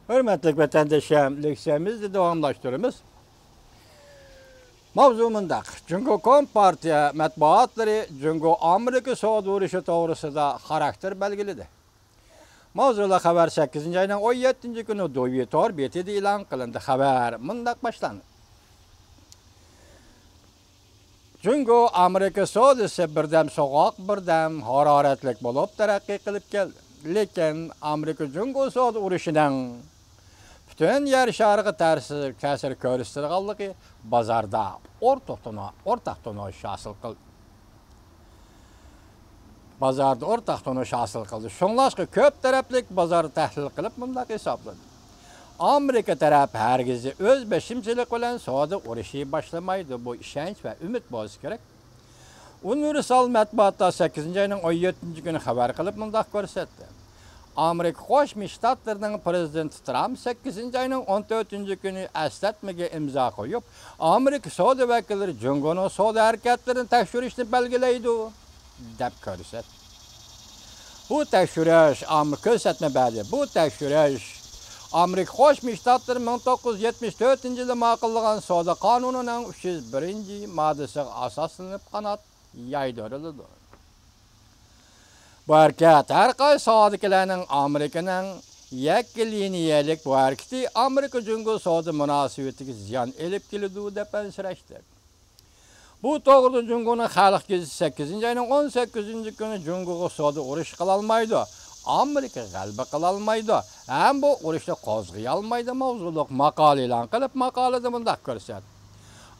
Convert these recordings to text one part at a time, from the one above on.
Hürmetlik vatandaşlarım, leksiyamızı devamlaştırırız. Mavzumundaq, Cungo Kompartiya matbuatları Cungo Amerika Soğudu uruşı doğrusunda karakter belgilidir. Mavzula xabar 8 ayının 17 günü Dovitor betidi ilan qılındı. Xabar mundaq başlandı. Cungo Amerika Soğudusu birdem soğuk, birdem hararetlik bolup terakki qılıp geldi. Lekin Amerika Cungo Soğudu uruşunun bütün yer şarkı tersi kesir körüstürüqallığı bazarda ortaq tonuş asıl qıldı. Bazarda ortaq tonuş asıl qıldı. Şunlaşqı köp taraflik bazarı təhlil qılıp mundaq hesapladı. Amerika tərəf hər gizi öz beşimçilik olan soğudu uruşu başlamaydı. Bu işenç ve ümit bozu gerek. Universal matbuatda 8 ayının 17 günü xabar qılıp mundaq görsətdi. Amerika Qoşmuş Ştatlarının prezidenti Trump 8 ayının 14 günü esnetmege imza koyup Amerika Soğudu vekilleri Cungo'nun Soğudu hareketlerini tekşürüşünü belgeleydi. Dep körüset. Bu tekşürüş Amerika kösetme belge. Bu tekşürüş Amerika Qoşmuş Ştatları 1974 yılı makıllığın Soğudu kanununun 301. maddesi asaslanıp kanat yaydırıldı. Bu hareket her qaysı sadikilerinin Amerika'nın yekkiliyelik bu hareketi Amerika Cungo Soğudu münasibetiki ziyan elip kilidi dep ensirəşdi. Bu doğruda Cungo'nun xalq gezisi 8 ayının 18 günü Cungo'ga Soğudu uruş kılalmaydı. Amerika galiba kılalmaydı. Hem bu uruşda qozgıyalmaydı mavzuluk makal ilan kılıp makalada mundaq görsət.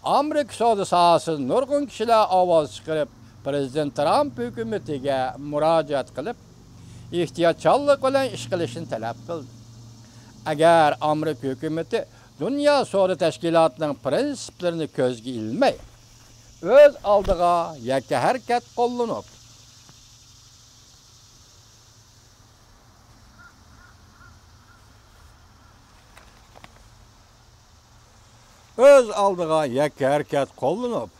Amerika Soğudu sahası nurgun kişiler avaz çıkarıp Prezident Trump hükümetiga müracaat qilib, ehtiyotkorlik bilan ish qilishni talab qildi. Agar Amerika hükümeti Dünya Soğudu Tashkilotining prinsiplarini ko'zga ilmay, o'z oldiga yakka harakat qo'llanib,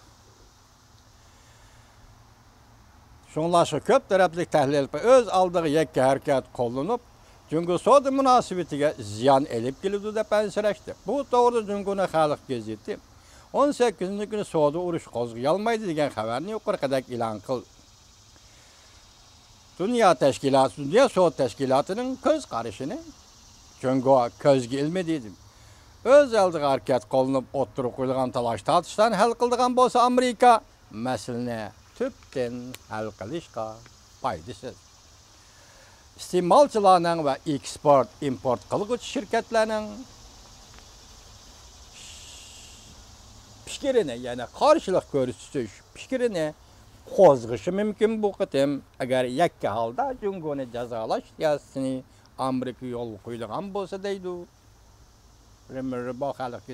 Şunlaşıq köp tərəflik təhlil öz aldığı yakka hərəkət qollanıb, Cungo Soğudu münasibətiga ziyan elib kilidi dep ensirəşdi. Bu doğru Cungo'nun xalq geziti 18 günü Soğudu uruş qozgıyalmaydı degan xabarni yuqorqadek ilan qildi. Dünya Soğudu Təşkilatı'nın köz qarışını Cungo közgə ilmediydi. Öz aldığı hərəkət qollanıb oturuq qoyulğan talaş tartışdan həll qıldığan bolsa Amerika məsələni tüpten hal qilishqa foydasiz. İste'molchilarning ve import qilguvchi shirkatlarning fikrini, ya'ni qarshilik ko'rsatish fikrini qo'zg'ishi mumkin bu qitim agar yakka holda Jungoni jazolash siyosatini Amerika yo'l qo'ygan bo'lsa deydi. Bu xalq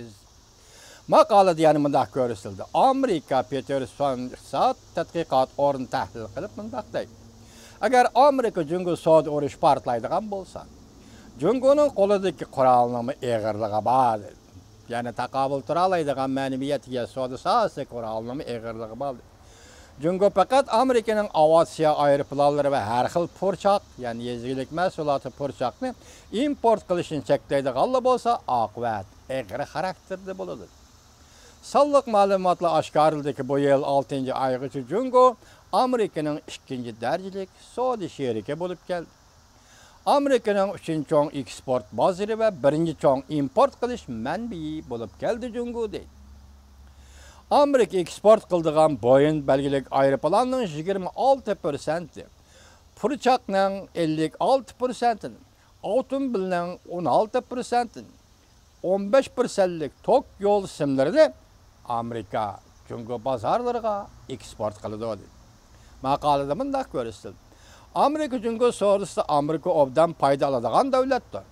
maqolada yana mundaq ko'rsatildi. Amerika Peterson iqtisod tadqiqot o'rni tahlil qilib mundaq deydi. Agar Amerika Cungo Soğudu urush portlaydigan bo'lsa, Jungoning qo'lidagi qurolning eg'irligi bor. Ya'ni taqobil tura oladigan ma'naviyatiga Soğudu sohasi qurolning eg'irligi bor. Jungo faqat Amerikaning aviatsiya aeroplanlari va har xil purchoq, ya'ni yezgilik mahsuloti purchoqni import qilishni cheklaydigan bo'lsa, oqibat eg'ir xarakterda bo'ladi. Sonliq ma'lumotlar oshkorildiki, ki bu yıl 6. aygacha Cungo Amerika'nın 2. darajalik savdo sheriki bo'lib keldi. Amerika'nın 3. cho'ng eksport bozori va 1. cho'ng import qilish manbai bo'lib keldi Cungo deydi. Amerika eksport qildigan Boeing belgilik aeroplanning 26%, purchoqning 56%, avtomobilning 16%, 15%lik tok yo'l simlarini Amerika Cungo bozorlariga eksport qiladi. Maqolada mundaq ko'rsatildi. Amerika Cungo Soğudusida Amerika obdan foyda oladigan davlatdir.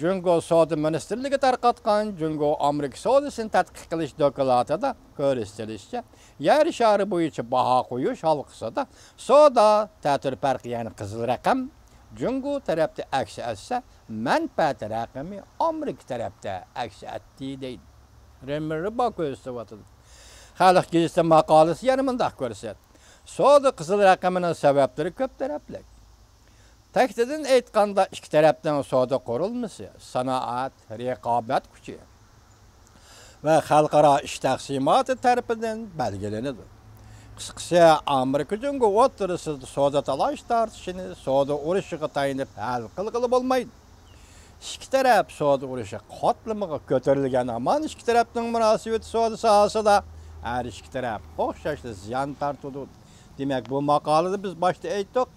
Cungo Soğudu Ministerligi tarqatgan Cungo Amerika Soğudusini tadqiq qilish dokladida ko'rsatilishicha, yer shari bo'yicha baho qo'yish halqasida soda ta'tir farqi, ya'ni qizil raqam Cungo tarafda aks etsa, manfaat raqami Amerika tarafda aks etdi deydi. Remeri bak ko'rsatdi. Xalq geziti maqolasi yana mundaq ko'rsatdi. Soğudu qizil raqamining sabablari ko'p tarafli. Tekdidin aytganda ikki tarafdan savdo qurilmasi, sanoat, raqobat kuchi va xalqaro ish taqsimoti tarafidan belgilanadi. Qisqasi, Amerika Jungo o'rtasida savdo talash tortishini savdo urushiga tayinib hal qilg'ili bo'lmaydi. İki taraf savdo urushi qatlamiga ko'tarilgan amon ikki tarafning munosabati savdo sohasida har ikki taraf o'xshashli ziyon tortadi. Demak, bu maqolada biz boshda aytdik,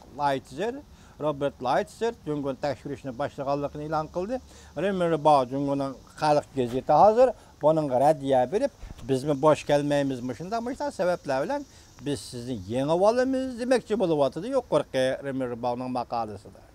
Robert Lighthizer Jungo tekshirishni boshlaganligini e'lon qildi. Rimmerbaugh Jungoning xalq gazeti hozir buning raddiya berib, bizmi bosh kelmaymizmi shunday sabablar bilan biz sizni yengib olamiz demoqchi bo'lyapti. Yuqorqi Rimmerbaughning maqolasida.